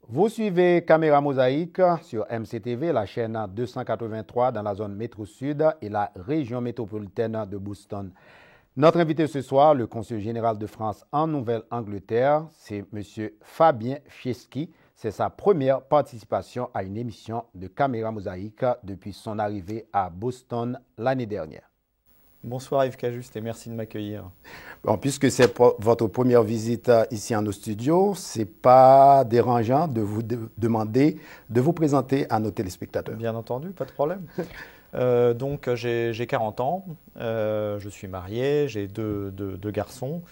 Vous suivez Caméra Mosaïque sur MCTV, la chaîne 283 dans la zone métro-sud et la région métropolitaine de Boston. Notre invité ce soir, le consul général de France en Nouvelle-Angleterre, c'est M. Fabien Fieschi. C'est sa première participation à une émission de Caméra Mosaïque depuis son arrivée à Boston l'année dernière. Bonsoir Yves Cajuste et merci de m'accueillir. Bon, puisque c'est votre première visite ici en nos studios, ce n'est pas dérangeant de vous demander de vous présenter à nos téléspectateurs. Bien entendu, pas de problème. Donc j'ai 40 ans, je suis marié, j'ai deux garçons.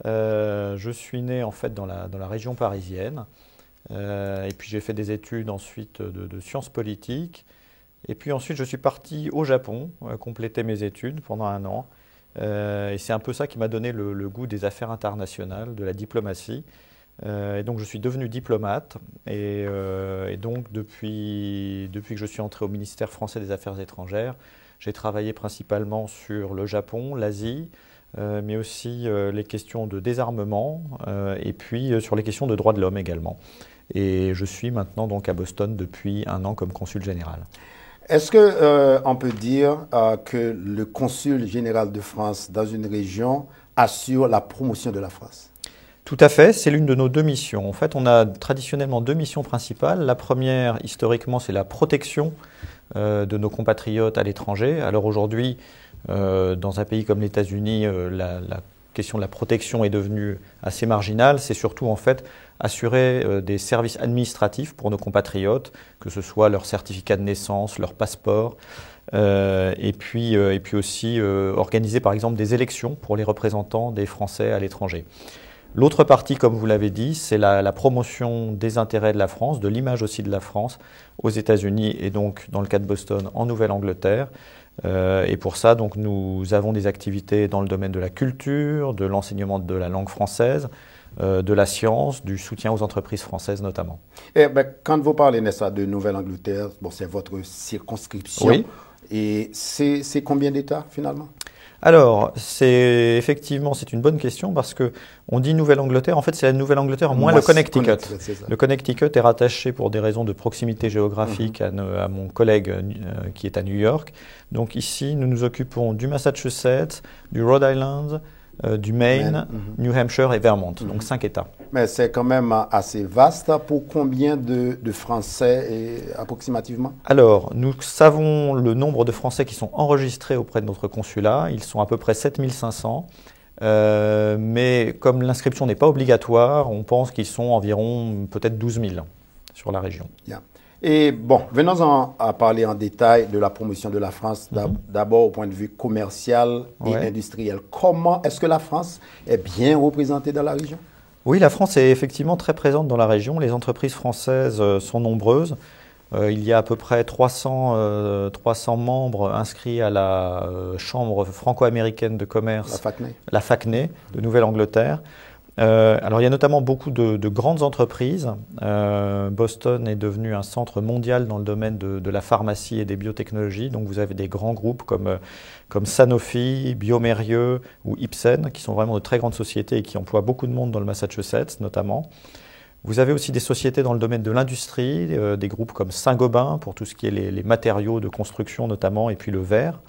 Je suis né en fait dans la région parisienne et puis j'ai fait des études ensuite de sciences politiques. Et puis ensuite, je suis parti au Japon, compléter mes études pendant 1 an. Et c'est un peu ça qui m'a donné le goût des affaires internationales, de la diplomatie. Et donc, je suis devenu diplomate. Et donc, depuis que je suis entré au ministère français des Affaires étrangères, j'ai travaillé principalement sur le Japon, l'Asie, mais aussi les questions de désarmement et puis sur les questions de droits de l'homme également. Et je suis maintenant donc à Boston depuis 1 an comme consul général. Est-ce qu'on peut dire que le consul général de France dans une région assure la promotion de la France? Tout à fait, c'est l'une de nos 2 missions. En fait, on a traditionnellement 2 missions principales. La première, historiquement, c'est la protection de nos compatriotes à l'étranger. Alors aujourd'hui, dans un pays comme les États-Unis, la question de la protection est devenue assez marginale. C'est surtout en fait assurer des services administratifs pour nos compatriotes, que ce soit leur certificat de naissance, leur passeport, et puis aussi organiser par exemple des élections pour les représentants des Français à l'étranger. L'autre partie, comme vous l'avez dit, c'est la promotion des intérêts de la France, de l'image aussi de la France aux États-Unis et donc dans le cas de Boston en Nouvelle-Angleterre. Et pour ça, donc, nous avons des activités dans le domaine de la culture, de l'enseignement de la langue française, de la science, du soutien aux entreprises françaises notamment. Et quand vous parlez de Nouvelle-Angleterre, bon, c'est votre circonscription. Oui. Et c'est combien d'États finalement? Alors, c'est une bonne question parce que on dit Nouvelle-Angleterre. En fait, c'est la Nouvelle-Angleterre moins le Connecticut. Le Connecticut est rattaché pour des raisons de proximité géographique à mon collègue qui est à New York. Donc ici, nous nous occupons du Massachusetts, du Rhode Island, du Maine, New Hampshire et Vermont. Donc 5 États. Mais c'est quand même assez vaste. Pour combien de Français approximativement? Alors, nous savons le nombre de Français qui sont enregistrés auprès de notre consulat. Ils sont à peu près 7500. Mais comme l'inscription n'est pas obligatoire, on pense qu'ils sont environ peut-être 12 000 sur la région. Yeah. Et bon, venons-en à parler en détail de la promotion de la France, d'abord au point de vue commercial et industriel. Comment est-ce que la France est bien représentée dans la région? Oui, la France est effectivement très présente dans la région. Les entreprises françaises sont nombreuses. Il y a à peu près 300 membres inscrits à la Chambre franco-américaine de commerce, la FACNE de Nouvelle-Angleterre. Alors il y a notamment beaucoup de grandes entreprises. Boston est devenu un centre mondial dans le domaine de la pharmacie et des biotechnologies. Donc vous avez des grands groupes comme Sanofi, bioMérieux ou Ipsen, qui sont vraiment de très grandes sociétés et qui emploient beaucoup de monde dans le Massachusetts notamment. Vous avez aussi des sociétés dans le domaine de l'industrie, des groupes comme Saint-Gobain pour tout ce qui est les matériaux de construction notamment, et puis le verre.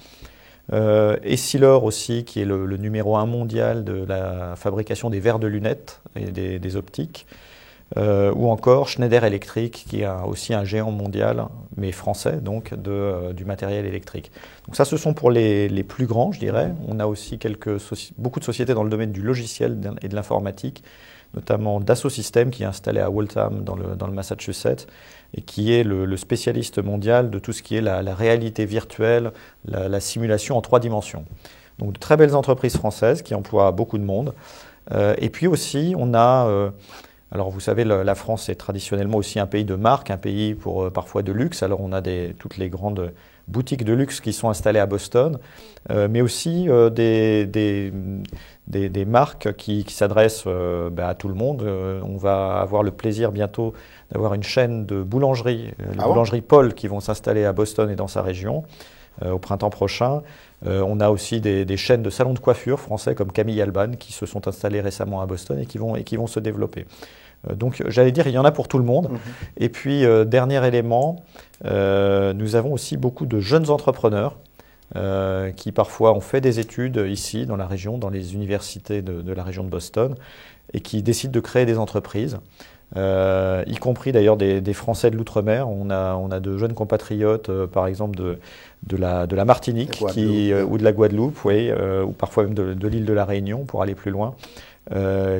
Essilor aussi, qui est le numéro 1 mondial de la fabrication des verres de lunettes et des optiques. Ou encore Schneider Electric, qui est aussi un géant mondial, mais français, donc, du matériel électrique. Donc ça, ce sont pour les plus grands, je dirais. On a aussi beaucoup de sociétés dans le domaine du logiciel et de l'informatique, notamment Dassault Systèmes, qui est installé à Waltham, dans le Massachusetts, et qui est le spécialiste mondial de tout ce qui est la réalité virtuelle, la simulation en 3 dimensions. Donc de très belles entreprises françaises qui emploient beaucoup de monde. Et puis aussi, on a... alors vous savez, la France est traditionnellement aussi un pays de marque, un pays parfois de luxe. Alors on a toutes les grandes boutiques de luxe qui sont installées à Boston, mais aussi des marques qui s'adressent à tout le monde. On va avoir le plaisir bientôt d'avoir une chaîne de boulangeries, les boulangeries Paul, qui vont s'installer à Boston et dans sa région au printemps prochain. On a aussi des chaînes de salons de coiffure français comme Camille Alban qui se sont installés récemment à Boston et qui vont se développer. Donc j'allais dire, il y en a pour tout le monde. Et puis, dernier élément, nous avons aussi beaucoup de jeunes entrepreneurs qui parfois ont fait des études ici dans la région, dans les universités de la région de Boston, et qui décident de créer des entreprises. Y compris d'ailleurs des Français de l'outre-mer. On a de jeunes compatriotes, par exemple de la Martinique ou de la Guadeloupe, oui, ou parfois même de l'île de la Réunion, pour aller plus loin,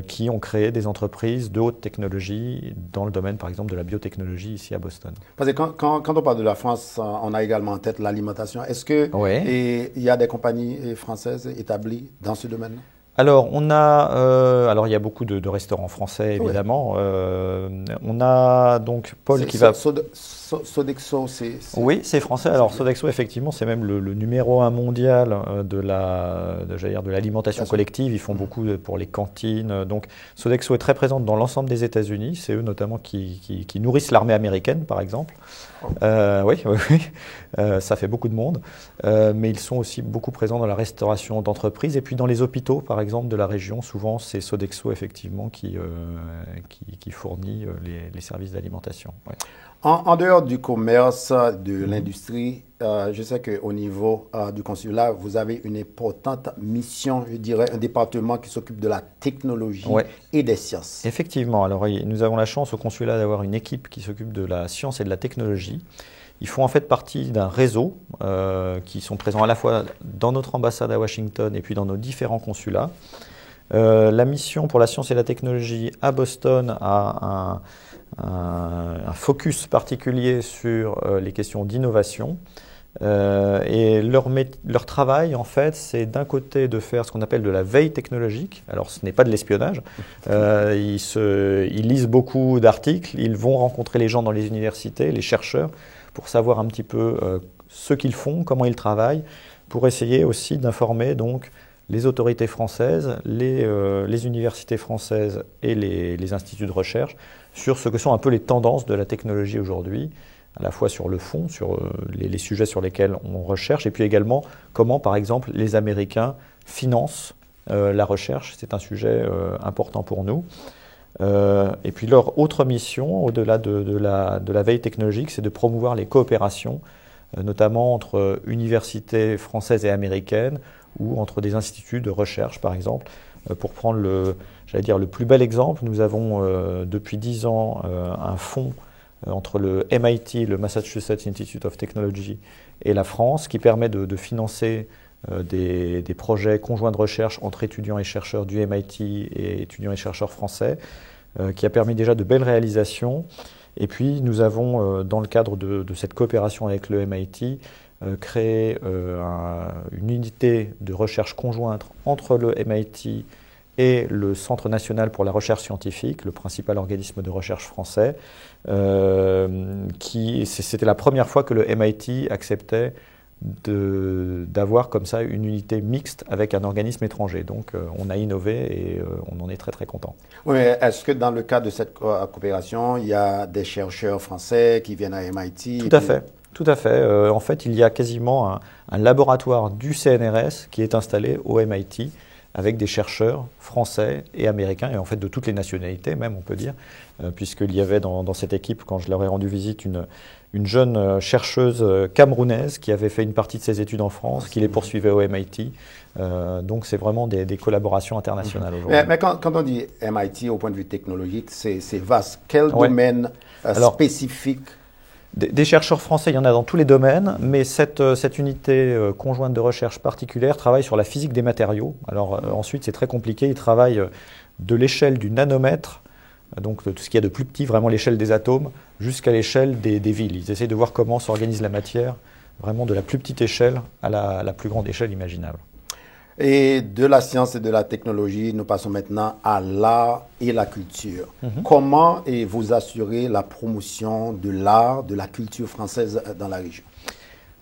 qui ont créé des entreprises de haute technologie dans le domaine, par exemple, de la biotechnologie ici à Boston. Parce que quand on parle de la France, on a également en tête l'alimentation. Est-ce qu'il y a des compagnies françaises établies dans ce domaine-là? Alors, alors il y a beaucoup de restaurants français, évidemment. On a donc Paul qui va... Sodexo, c'est... Oui, c'est français. Alors, Sodexo, effectivement, c'est même le numéro 1 mondial de l'alimentation collective. Ils font beaucoup pour les cantines. Donc, Sodexo est très présente dans l'ensemble des États-Unis. C'est eux notamment qui nourrissent l'armée américaine, par exemple. Oui. Ça fait beaucoup de monde. Mais ils sont aussi beaucoup présents dans la restauration d'entreprises et puis dans les hôpitaux, par exemple, de la région. Souvent, c'est Sodexo, effectivement, qui fournit les services d'alimentation. Ouais. En dehors du commerce, de l'industrie, je sais qu'au niveau du consulat, vous avez une importante mission, je dirais, un département qui s'occupe de la technologie et des sciences. Effectivement. Alors, nous avons la chance au consulat d'avoir une équipe qui s'occupe de la science et de la technologie. Ils font en fait partie d'un réseau qui sont présents à la fois dans notre ambassade à Washington et puis dans nos différents consulats. La mission pour la science et la technologie à Boston a un focus particulier sur les questions d'innovation. Et leur travail, en fait, c'est d'un côté de faire ce qu'on appelle de la veille technologique. Alors, ce n'est pas de l'espionnage. Ils lisent beaucoup d'articles, ils vont rencontrer les gens dans les universités, les chercheurs, pour savoir un petit peu ce qu'ils font, comment ils travaillent, pour essayer aussi d'informer donc les autorités françaises, les universités françaises et les instituts de recherche sur ce que sont un peu les tendances de la technologie aujourd'hui, à la fois sur le fond, sur les sujets sur lesquels on recherche, et puis également comment, par exemple, les Américains financent la recherche. C'est un sujet important pour nous. Et puis leur autre mission, au-delà de la veille technologique, c'est de promouvoir les coopérations, notamment entre universités françaises et américaines, ou entre des instituts de recherche, par exemple. Pour prendre le plus bel exemple, nous avons depuis 10 ans un fonds entre le MIT, le Massachusetts Institute of Technology, et la France, qui permet de financer des projets conjoints de recherche entre étudiants et chercheurs du MIT et étudiants et chercheurs français, qui a permis déjà de belles réalisations. Et puis nous avons, dans le cadre de cette coopération avec le MIT, créé une unité de recherche conjointe entre le MIT et le Centre national pour la recherche scientifique, le principal organisme de recherche français. C'était la première fois que le MIT acceptait d'avoir comme ça une unité mixte avec un organisme étranger. Donc on a innové et on en est très très content. Oui, est-ce que dans le cadre de cette coopération, il y a des chercheurs français qui viennent à MIT? Tout à fait. En fait, il y a quasiment un laboratoire du CNRS qui est installé au MIT avec des chercheurs français et américains, et en fait de toutes les nationalités même, on peut dire, puisqu'il y avait dans cette équipe, quand je leur ai rendu visite, une jeune chercheuse camerounaise qui avait fait une partie de ses études en France, qui les poursuivait au MIT. Donc c'est vraiment des collaborations internationales aujourd'hui. Mais quand on dit MIT au point de vue technologique, c'est vaste. Quel domaine spécifique? Des chercheurs français, il y en a dans tous les domaines, mais cette unité conjointe de recherche particulière travaille sur la physique des matériaux. Alors ensuite, c'est très compliqué. Ils travaillent de l'échelle du nanomètre, donc de tout ce qu'il y a de plus petit, vraiment l'échelle des atomes, jusqu'à l'échelle des villes. Ils essaient de voir comment s'organise la matière, vraiment de la plus petite échelle à la plus grande échelle imaginable. Et de la science et de la technologie, nous passons maintenant à l'art et la culture. Comment vous assurez la promotion de l'art, de la culture française dans la région?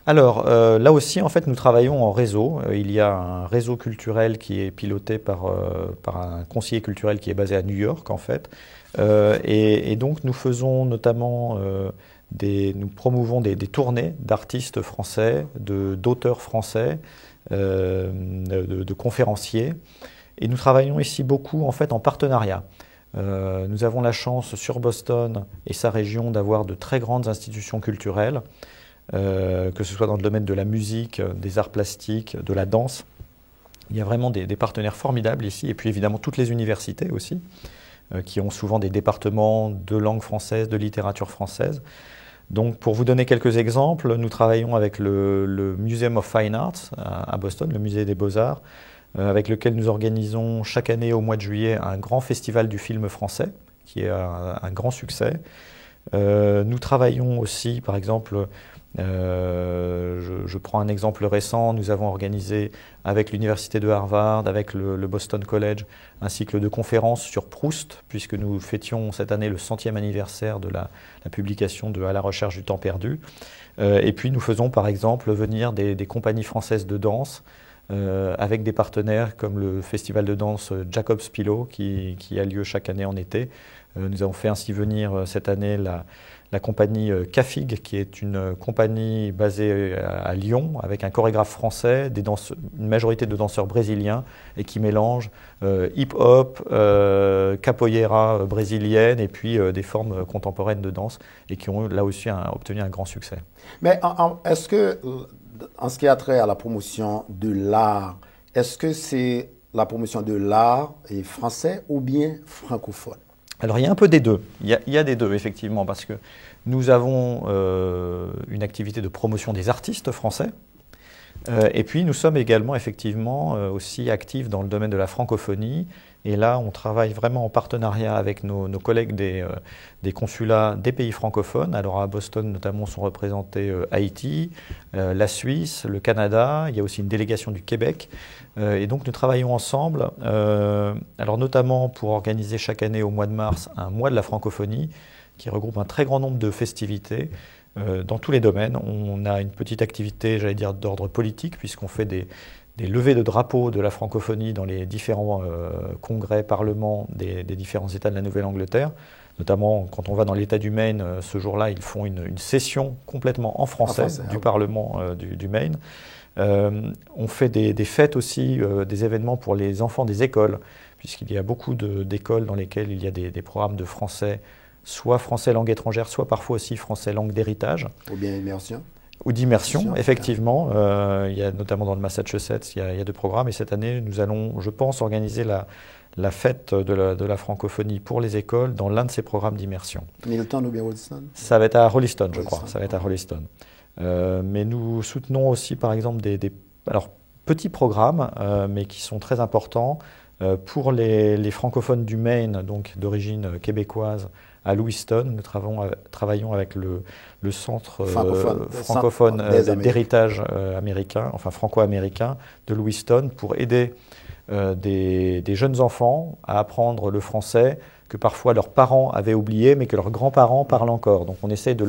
Alors, là aussi, en fait, nous travaillons en réseau. Il y a un réseau culturel qui est piloté par un conseiller culturel qui est basé à New York, en fait. Et donc, nous faisons notamment nous promouvons des tournées d'artistes français, d'auteurs français, de conférenciers. Et nous travaillons ici beaucoup, en fait, en partenariat. Nous avons la chance sur Boston et sa région d'avoir de très grandes institutions culturelles, que ce soit dans le domaine de la musique, des arts plastiques, de la danse. Il y a vraiment des partenaires formidables ici, et puis évidemment toutes les universités aussi, qui ont souvent des départements de langue française, de littérature française. Donc pour vous donner quelques exemples, nous travaillons avec le Museum of Fine Arts à Boston, le musée des Beaux-Arts, avec lequel nous organisons chaque année au mois de juillet un grand festival du film français, qui est un grand succès. Nous travaillons aussi, par exemple, je prends un exemple récent, nous avons organisé avec l'université de Harvard, avec le Boston College, un cycle de conférences sur Proust, puisque nous fêtions cette année le 100e anniversaire de la publication de À la recherche du temps perdu. Et puis nous faisons par exemple venir des compagnies françaises de danse, avec des partenaires comme le festival de danse Jacob's Pillow qui a lieu chaque année en été. Nous avons fait ainsi venir cette année la compagnie Cafig, qui est une compagnie basée à Lyon, avec un chorégraphe français, une majorité de danseurs brésiliens, et qui mélange hip-hop, capoeira brésilienne, et puis des formes contemporaines de danse, et qui ont là aussi obtenu un grand succès. Mais est-ce que, en ce qui a trait à la promotion de l'art, est-ce que c'est la promotion de l'art français ou bien francophone? Alors il y a un peu des deux, il y a des deux effectivement, parce que nous avons une activité de promotion des artistes français, et puis nous sommes également effectivement aussi actifs dans le domaine de la francophonie, et là on travaille vraiment en partenariat avec nos collègues des consulats des pays francophones. Alors à Boston notamment sont représentés Haïti, la Suisse, le Canada, il y a aussi une délégation du Québec. Et donc nous travaillons ensemble, alors notamment pour organiser chaque année au mois de mars un mois de la francophonie qui regroupe un très grand nombre de festivités dans tous les domaines. On a une petite activité, j'allais dire, d'ordre politique, puisqu'on fait des levées de drapeaux de la francophonie dans les différents congrès, parlements des différents États de la Nouvelle-Angleterre. Notamment quand on va dans l'État du Maine, ce jour-là, ils font une session complètement en français du Parlement du Maine. On fait des fêtes aussi, des événements pour les enfants des écoles, puisqu'il y a beaucoup d'écoles dans lesquelles il y a des programmes de français, soit français langue étrangère, soit parfois aussi français langue d'héritage. Ou bien immersion. Ou d'immersion, effectivement. Il y a notamment dans le Massachusetts, il y a deux programmes. Et cette année, nous allons, je pense, organiser la fête de la francophonie pour les écoles dans l'un de ces programmes d'immersion. Milton ou bien Rolliston? Ça va être à Rolliston, je crois. Ça va être à Rolliston. Mais nous soutenons aussi, par exemple, alors, petits programmes, mais qui sont très importants pour les francophones du Maine, donc d'origine québécoise, à Lewiston. Nous travaillons avec le centre francophone d'héritage américain, enfin franco-américain de Lewiston, pour aider des jeunes enfants à apprendre le français que parfois leurs parents avaient oublié, mais que leurs grands-parents parlent encore. Donc on essaie de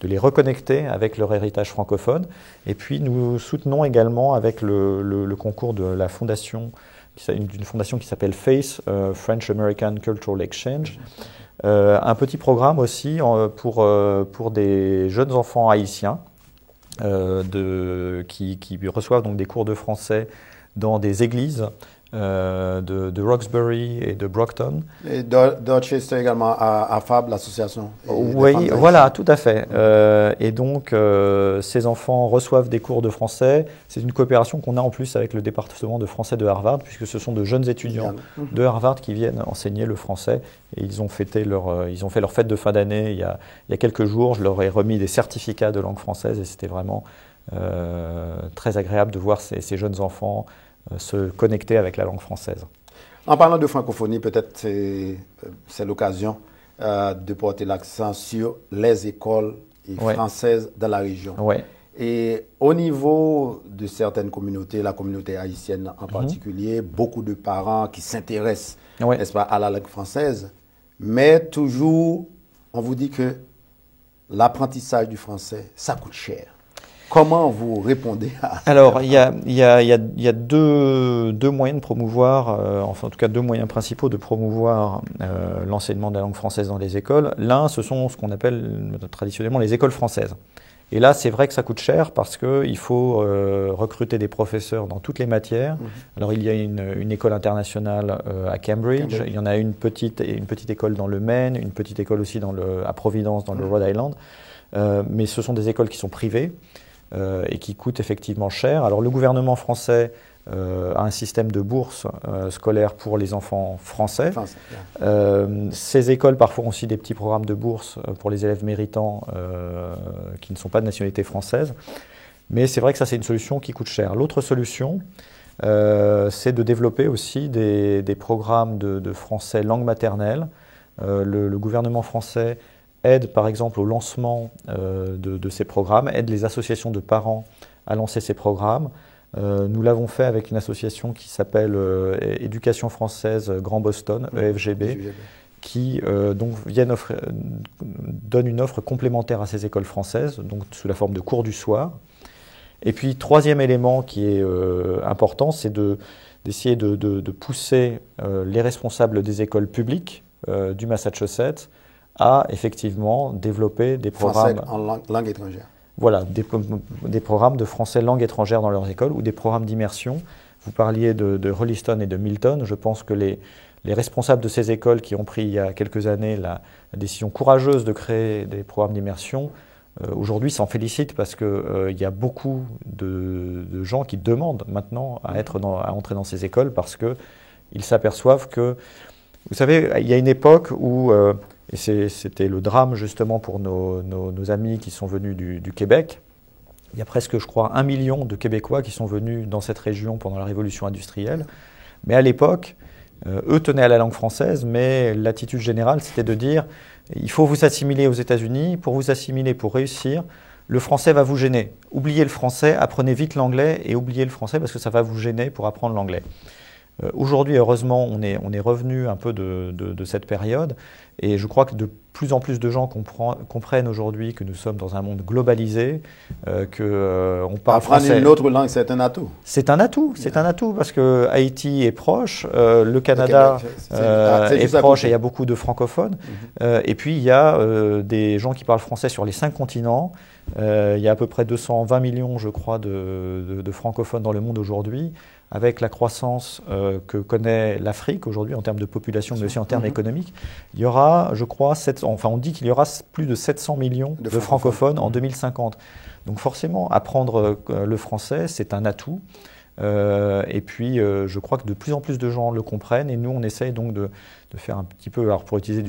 les reconnecter avec leur héritage francophone. Et puis nous soutenons également avec le concours de la fondation, d'une fondation qui s'appelle FACE, French American Cultural Exchange, un petit programme aussi pour des jeunes enfants haïtiens qui reçoivent donc des cours de français dans des églises de Roxbury et de Brockton. Et Dorchester également à FAB, l'association. Oui, voilà, tout à fait. Et donc, ces enfants reçoivent des cours de français. C'est une coopération qu'on a en plus avec le département de français de Harvard, puisque ce sont de jeunes étudiants de Harvard qui viennent enseigner le français. Et ils ont fait leur fête de fin d'année il y a quelques jours. Je leur ai remis des certificats de langue française et c'était vraiment très agréable de voir ces jeunes enfants se connecter avec la langue française. En parlant de francophonie, peut-être c'est l'occasion de porter l'accent sur les écoles françaises dans la région. Ouais. Et au niveau de certaines communautés, la communauté haïtienne en particulier, beaucoup de parents qui s'intéressent, n'est-ce pas, à la langue française, mais toujours, on vous dit que l'apprentissage du français, ça coûte cher. Comment vous répondez à... Alors, il y a deux moyens de promouvoir, enfin en tout cas deux moyens principaux de promouvoir l'enseignement de la langue française dans les écoles. L'un, ce sont ce qu'on appelle traditionnellement les écoles françaises. Et là, c'est vrai que ça coûte cher parce qu'il faut recruter des professeurs dans toutes les matières. Alors, il y a une école internationale à Cambridge. Il y en a une petite école dans le Maine, une petite école aussi à Providence, dans le Rhode Island. Mais ce sont des écoles qui sont privées et qui coûtent effectivement cher. Alors, le gouvernement français a un système de bourse scolaire pour les enfants français. Ces écoles parfois ont aussi des petits programmes de bourse pour les élèves méritants qui ne sont pas de nationalité française. Mais c'est vrai que ça, c'est une solution qui coûte cher. L'autre solution, c'est de développer aussi des programmes de français langue maternelle. Le gouvernement français aide par exemple au lancement de ces programmes, aide les associations de parents à lancer ces programmes. Nous l'avons fait avec une association qui s'appelle Éducation française Grand Boston, EFGB, qui donc donne une offre complémentaire à ces écoles françaises, donc sous la forme de cours du soir. Et puis, troisième élément qui est important, c'est d'essayer de pousser les responsables des écoles publiques du Massachusetts à effectivement développer des programmes français en langue étrangère. Voilà, des programmes de français langue étrangère dans leurs écoles ou des programmes d'immersion. Vous parliez de Rolliston et de Milton. Je pense que les responsables de ces écoles qui ont pris il y a quelques années la décision courageuse de créer des programmes d'immersion, aujourd'hui s'en félicitent parce qu'il y a beaucoup de gens qui demandent maintenant à entrer dans ces écoles parce qu'ils s'aperçoivent que, vous savez, il y a une époque où... Et c'était le drame justement pour nos amis qui sont venus du Québec. Il y a presque, je crois, 1 million de Québécois qui sont venus dans cette région pendant la Révolution industrielle. Mais à l'époque, eux tenaient à la langue française, mais l'attitude générale, c'était de dire il faut vous assimiler aux États-Unis. Pour vous assimiler, pour réussir, le français va vous gêner. Oubliez le français, apprenez vite l'anglais et oubliez le français parce que ça va vous gêner pour apprendre l'anglais. Aujourd'hui, heureusement, on est revenu un peu de cette période et je crois que de plus en plus de gens comprennent aujourd'hui que nous sommes dans un monde globalisé, qu'on parle français. Apprendre une autre langue, c'est un atout. C'est un atout parce que Haïti est proche, le Canada est proche et il y a beaucoup de francophones. Et puis il y a des gens qui parlent français sur les 5 continents. Il y a à peu près 220 millions, je crois, de francophones dans le monde aujourd'hui. Avec la croissance que connaît l'Afrique aujourd'hui en termes de population, mais aussi en termes économiques, il y aura, je crois, on dit qu'il y aura plus de 700 millions de francophones en 2050. Donc forcément, apprendre le français, c'est un atout. Et puis, je crois que de plus en plus de gens le comprennent. Et nous, on essaye donc de faire un petit peu, alors pour utiliser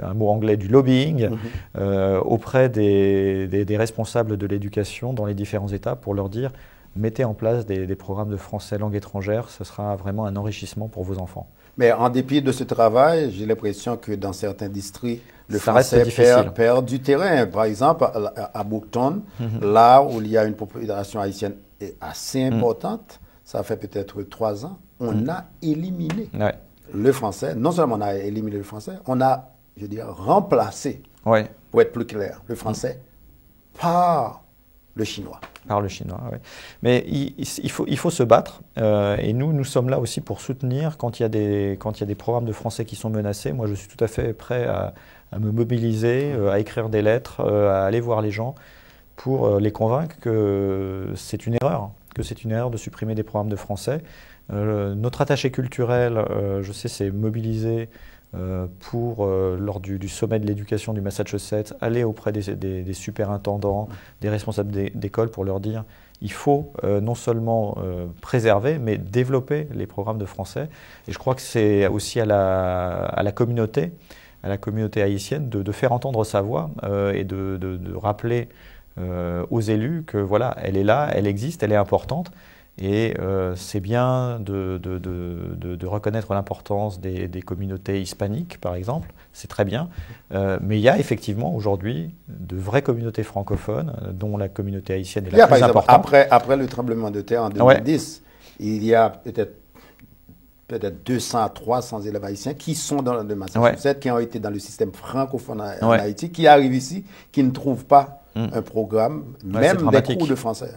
un mot anglais, du lobbying auprès des responsables de l'éducation dans les différents États pour leur dire mettez en place des programmes de français langue étrangère, ce sera vraiment un enrichissement pour vos enfants. Mais en dépit de ce travail, j'ai l'impression que dans certains districts, le français perd du terrain. Par exemple, à Bookton, là où il y a une population haïtienne assez importante, ça fait peut-être 3 ans, on a éliminé le français. Non seulement on a éliminé le français, on a, je dirais, remplacé, pour être plus clair, le français par le chinois. Par le chinois, oui. Mais il faut se battre. Et nous sommes là aussi pour soutenir quand il y a des programmes de français qui sont menacés. Moi, je suis tout à fait prêt à me mobiliser, à écrire des lettres, à aller voir les gens pour les convaincre que c'est une erreur, de supprimer des programmes de français. Notre attaché culturel, je sais, c'est mobilisé pour, lors du sommet de l'éducation du Massachusetts, aller auprès des superintendants, des responsables d'école pour leur dire il faut non seulement préserver, mais développer les programmes de français. Et je crois que c'est aussi à la communauté haïtienne de faire entendre sa voix et de rappeler aux élus que voilà, elle est là, elle existe, elle est importante. Et c'est bien de reconnaître l'importance des communautés hispaniques, par exemple, c'est très bien. Mais il y a effectivement aujourd'hui de vraies communautés francophones, dont la communauté haïtienne est la plus importante. Après le tremblement de terre en 2010, il y a peut-être 200 à 300 élèves haïtiens qui sont dans le Massachusetts, qui ont été dans le système francophone en Haïti, qui arrivent ici, qui ne trouvent pas un programme, même des cours de français.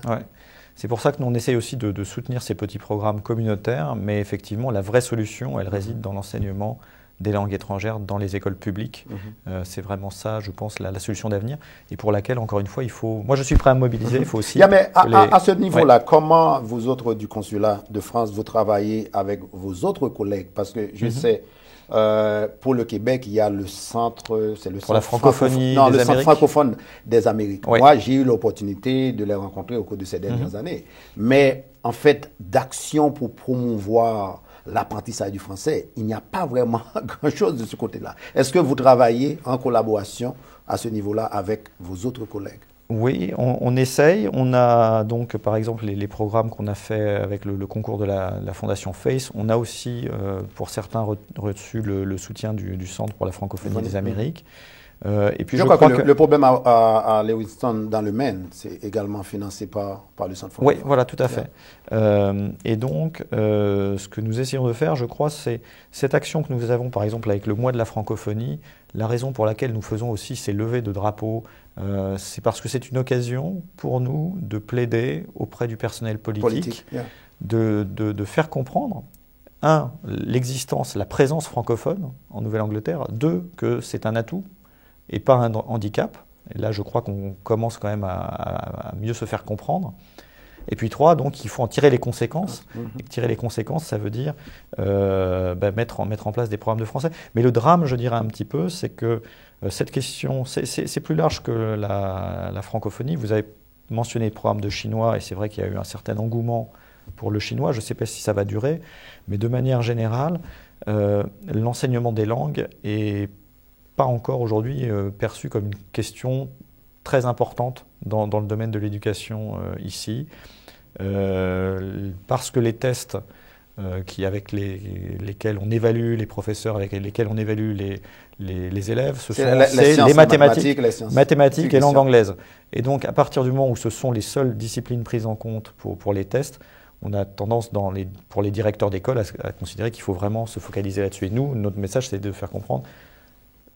C'est pour ça que nous, on essaye aussi de soutenir ces petits programmes communautaires, mais effectivement, la vraie solution, elle réside dans l'enseignement des langues étrangères dans les écoles publiques. C'est vraiment ça, je pense, la solution d'avenir, et pour laquelle, encore une fois, il faut... Moi, je suis prêt à me mobiliser, il faut aussi... Mais à ce niveau-là, comment vous autres du consulat de France, vous travaillez avec vos autres collègues? Parce que je sais... pour le Québec, il y a le centre, c'est le pour la francophonie des le centre francophone des Amériques. Oui. Moi, j'ai eu l'opportunité de les rencontrer au cours de ces dernières années. Mais en fait, d'action pour promouvoir l'apprentissage du français, il n'y a pas vraiment grand-chose de ce côté-là. Est-ce que vous travaillez en collaboration à ce niveau-là avec vos autres collègues? Oui, on essaye. On a donc, par exemple, les programmes qu'on a fait avec le concours de la Fondation FACE. On a aussi, pour certains, reçu le soutien du Centre pour la francophonie des Amériques. Et puis je crois que le problème à Lewiston, dans le Maine, c'est également financé par le Centre francophone. Oui, voilà, tout à fait. Et donc, ce que nous essayons de faire, je crois, c'est cette action que nous avons, par exemple, avec le mois de la francophonie. La raison pour laquelle nous faisons aussi ces levées de drapeaux, c'est parce que c'est une occasion pour nous de plaider auprès du personnel politique. De faire comprendre, l'existence, la présence francophone en Nouvelle-Angleterre, que c'est un atout et pas un handicap. Et là, je crois qu'on commence quand même à mieux se faire comprendre. Et puis 3, donc il faut en tirer les conséquences. Et tirer les conséquences, ça veut dire mettre en place des programmes de français. Mais le drame, je dirais un petit peu, c'est que cette question, c'est plus large que la francophonie. Vous avez mentionné le programme de chinois, et c'est vrai qu'il y a eu un certain engouement pour le chinois. Je ne sais pas si ça va durer, mais de manière générale, l'enseignement des langues est pas encore aujourd'hui perçu comme une question très importante dans le domaine de l'éducation ici, parce que les tests avec lesquels on évalue les professeurs, avec lesquels on évalue les élèves, ce sont les mathématiques et langue anglaise. Et donc, à partir du moment où ce sont les seules disciplines prises en compte pour les tests, on a tendance, pour les directeurs d'école, à considérer qu'il faut vraiment se focaliser là-dessus. Et nous, notre message, c'est de faire comprendre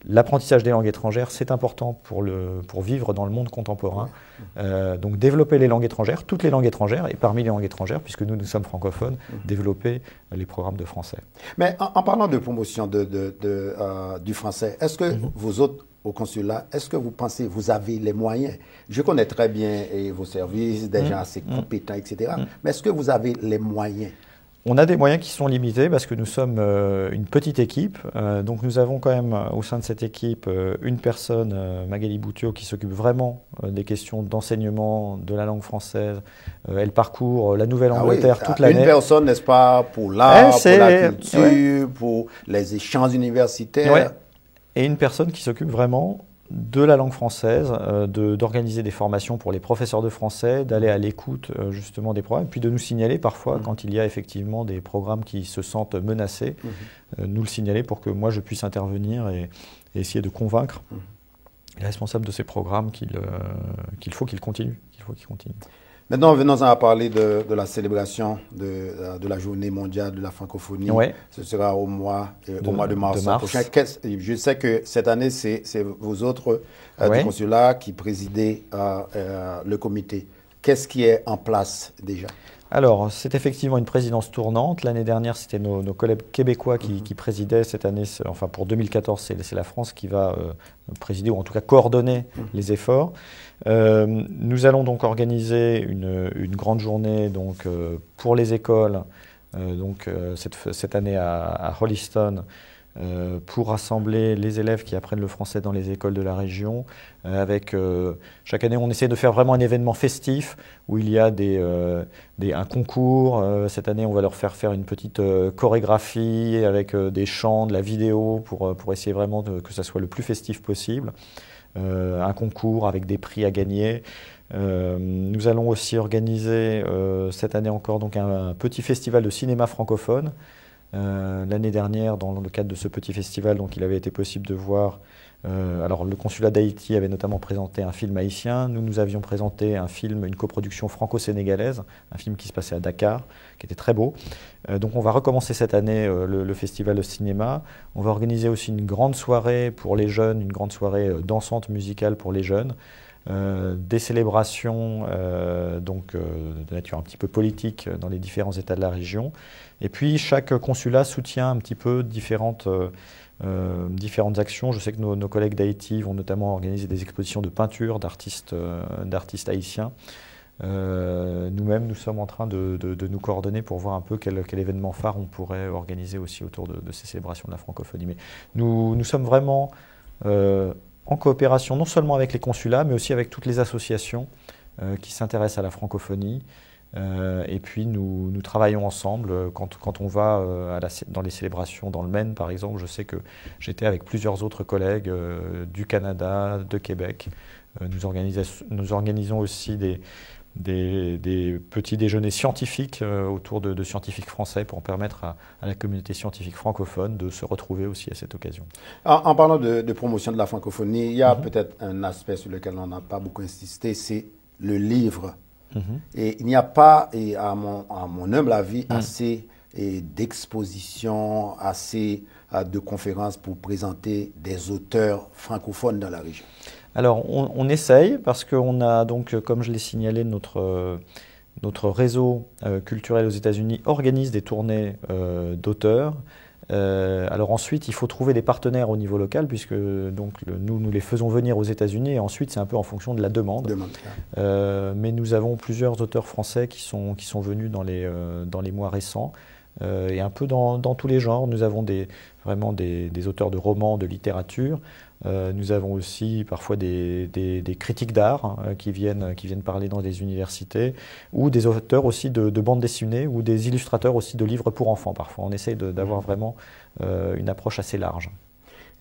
l'apprentissage des langues étrangères, c'est important pour vivre dans le monde contemporain. Donc développer les langues étrangères, toutes les langues étrangères, et parmi les langues étrangères, puisque nous sommes francophones, développer les programmes de français. Mais en parlant de promotion du français, est-ce que vous autres, au consulat, est-ce que vous pensez, vous avez les moyens? Je connais très bien vos services, des gens assez compétents, etc. Mais est-ce que vous avez les moyens? On a des moyens qui sont limités parce que nous sommes une petite équipe. Donc nous avons quand même au sein de cette équipe une personne, Magali Boutiot, qui s'occupe vraiment des questions d'enseignement de la langue française. Elle parcourt la Nouvelle-Angleterre toute l'année. Une personne, n'est-ce pas, pour l'art, pour la culture, pour les échanges universitaires. Ouais. Et une personne qui s'occupe vraiment de la langue française, d'organiser des formations pour les professeurs de français, d'aller à l'écoute justement des programmes, et puis de nous signaler parfois quand il y a effectivement des programmes qui se sentent menacés, nous le signaler pour que moi je puisse intervenir et essayer de convaincre les responsables de ces programmes qu'il faut qu'ils continuent. Maintenant, venons-en à parler de la célébration de la journée mondiale de la francophonie. Ouais. Ce sera au mois de mars prochain. Je sais que cette année, c'est vous autres du consulat qui présidez le comité. Qu'est-ce qui est en place déjà? Alors, c'est effectivement une présidence tournante. L'année dernière, c'était nos collègues québécois qui présidaient. Cette année, enfin pour 2014, c'est la France qui va présider, ou en tout cas coordonner les efforts. Nous allons donc organiser une grande journée pour les écoles cette année à Holliston, pour rassembler les élèves qui apprennent le français dans les écoles de la région. Chaque année, on essaie de faire vraiment un événement festif où il y a un concours. Cette année, on va leur faire une petite chorégraphie avec des chants, de la vidéo pour essayer vraiment que ça soit le plus festif possible. Un concours avec des prix à gagner. Nous allons aussi organiser cette année encore un petit festival de cinéma francophone. L'année dernière, dans le cadre de ce petit festival, il avait été possible de voir. Alors, le consulat d'Haïti avait notamment présenté un film haïtien. Nous avions présenté un film, une coproduction franco-sénégalaise, un film qui se passait à Dakar, qui était très beau. Donc, on va recommencer cette année le festival de cinéma. On va organiser aussi une grande soirée pour les jeunes, une grande soirée dansante musicale pour les jeunes. des célébrations de nature un petit peu politique dans les différents États de la région. Et puis chaque consulat soutient un petit peu différentes actions. Je sais que nos collègues d'Haïti vont notamment organiser des expositions de peinture d'artistes haïtiens. Nous-mêmes, nous sommes en train de nous coordonner pour voir un peu quel événement phare on pourrait organiser aussi autour de ces célébrations de la francophonie. Mais nous sommes vraiment en coopération non seulement avec les consulats, mais aussi avec toutes les associations qui s'intéressent à la francophonie. Et puis nous travaillons ensemble quand on va dans les célébrations dans le Maine, par exemple. Je sais que j'étais avec plusieurs autres collègues du Canada, de Québec. Nous organisons aussi des petits déjeuners scientifiques autour de scientifiques français pour permettre à la communauté scientifique francophone de se retrouver aussi à cette occasion. En parlant de promotion de la francophonie, il y a peut-être un aspect sur lequel on n'a pas beaucoup insisté, c'est le livre. Et il n'y a pas, et à mon humble avis, assez d'expositions, assez de conférences pour présenter des auteurs francophones dans la région. Alors, on essaye parce qu'on a donc, comme je l'ai signalé, notre réseau culturel aux États-Unis organise des tournées d'auteurs. Alors ensuite, il faut trouver des partenaires au niveau local puisque donc, nous les faisons venir aux États-Unis et ensuite c'est un peu en fonction de la demande. Mais nous avons plusieurs auteurs français qui sont venus dans les mois récents. Et un peu dans tous les genres. Nous avons vraiment des auteurs de romans, de littérature. Nous avons aussi parfois des critiques d'art qui viennent parler dans des universités, ou des auteurs aussi de bandes dessinées, ou des illustrateurs aussi de livres pour enfants parfois. On essaye d'avoir vraiment une approche assez large.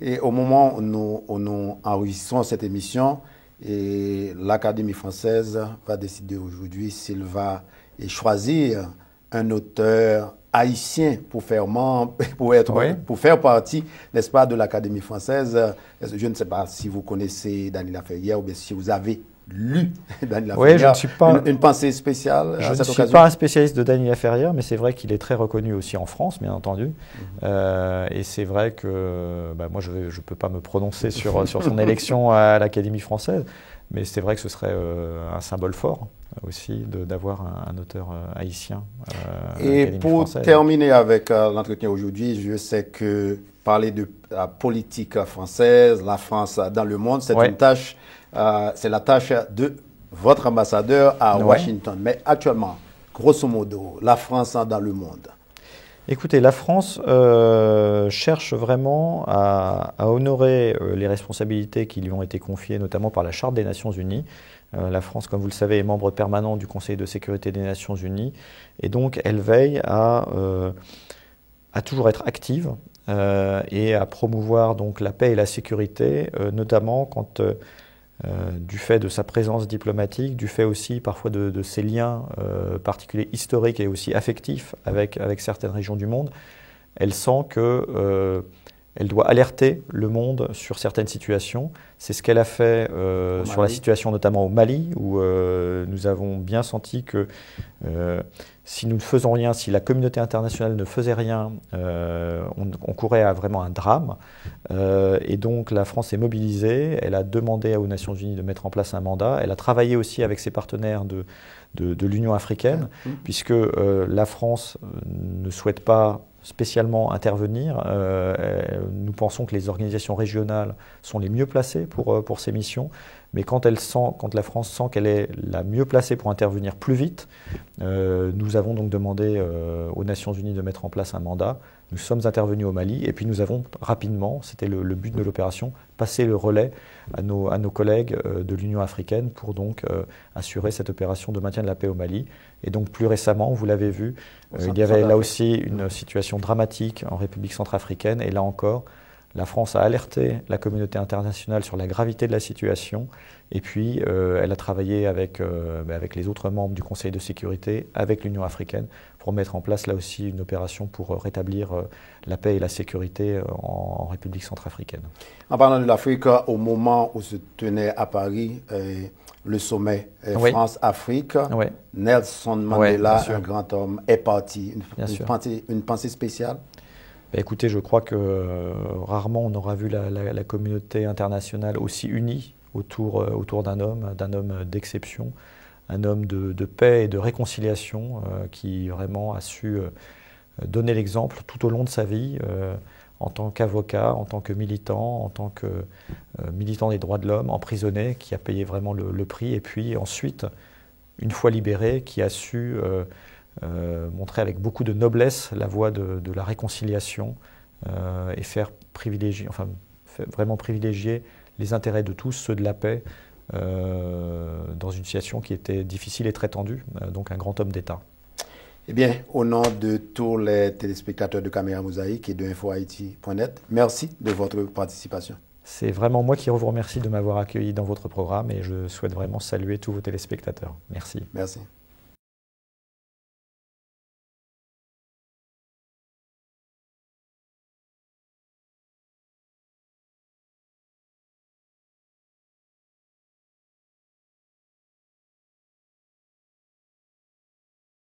Et au moment où nous enregistrons cette émission, l'Académie française va décider aujourd'hui s'il va choisir un auteur haïtien pour faire partie, n'est-ce pas, de l'Académie française. Je ne sais pas si vous connaissez Daniela Ferrière ou bien si vous avez lu Daniela Ferrière. Je ne suis pas une pensée spéciale à cette occasion. Je ne suis pas un spécialiste de Daniela Ferrière, mais c'est vrai qu'il est très reconnu aussi en France, bien entendu. Et c'est vrai que moi, je ne peux pas me prononcer sur son élection à l'Académie française, mais c'est vrai que ce serait un symbole fort aussi d'avoir un auteur haïtien. Et pour terminer avec l'entretien aujourd'hui, je sais que parler de la politique française, la France dans le monde, c'est une tâche, c'est la tâche de votre ambassadeur à Washington. Mais actuellement, grosso modo, la France dans le monde. Écoutez, la France cherche vraiment à honorer les responsabilités qui lui ont été confiées, notamment par la Charte des Nations Unies. La France, comme vous le savez, est membre permanent du Conseil de sécurité des Nations Unies, et donc elle veille à toujours être active et à promouvoir donc la paix et la sécurité, notamment quand du fait de sa présence diplomatique, du fait aussi parfois de ses liens particuliers historiques et aussi affectifs avec certaines régions du monde. Elle sent que elle doit alerter le monde sur certaines situations. C'est ce qu'elle a fait sur la situation notamment au Mali, où nous avons bien senti que si nous ne faisons rien, si la communauté internationale ne faisait rien, on courait à vraiment un drame. Et donc la France est mobilisée, elle a demandé aux Nations Unies de mettre en place un mandat, elle a travaillé aussi avec ses partenaires de l'Union africaine, puisque la France ne souhaite pas spécialement intervenir. Nous pensons que les organisations régionales sont les mieux placées pour ces missions, mais quand la France sent qu'elle est la mieux placée pour intervenir plus vite, nous avons donc demandé aux Nations Unies de mettre en place un mandat. Nous sommes intervenus au Mali et puis nous avons rapidement, c'était le but de l'opération, passé le relais à nos collègues de l'Union africaine pour donc assurer cette opération de maintien de la paix au Mali. Et donc plus récemment, vous l'avez vu, il y avait là aussi une situation dramatique en République centrafricaine, et là encore, la France a alerté la communauté internationale sur la gravité de la situation, et puis elle a travaillé avec les autres membres du Conseil de sécurité, avec l'Union africaine, pour mettre en place là aussi une opération pour rétablir la paix et la sécurité en République centrafricaine. En parlant de l'Afrique, au moment où se tenait à Paris le sommet France-Afrique, Nelson Mandela, un grand homme, est parti. Une pensée spéciale? Écoutez, je crois que rarement on aura vu la communauté internationale aussi unie autour d'un homme d'exception, un homme de paix et de réconciliation qui vraiment a su donner l'exemple tout au long de sa vie en tant qu'avocat, en tant que militant, en tant que militant des droits de l'homme, emprisonné, qui a payé vraiment le prix, et puis ensuite, une fois libéré, qui a su montrer avec beaucoup de noblesse la voie de la réconciliation et vraiment privilégier les intérêts de tous, ceux de la paix, dans une situation qui était difficile et très tendue, donc un grand homme d'État. Eh bien, au nom de tous les téléspectateurs de Caméra Mosaïque et de InfoHaïti.net, merci de votre participation. C'est vraiment moi qui vous remercie de m'avoir accueilli dans votre programme et je souhaite vraiment saluer tous vos téléspectateurs. Merci. Merci.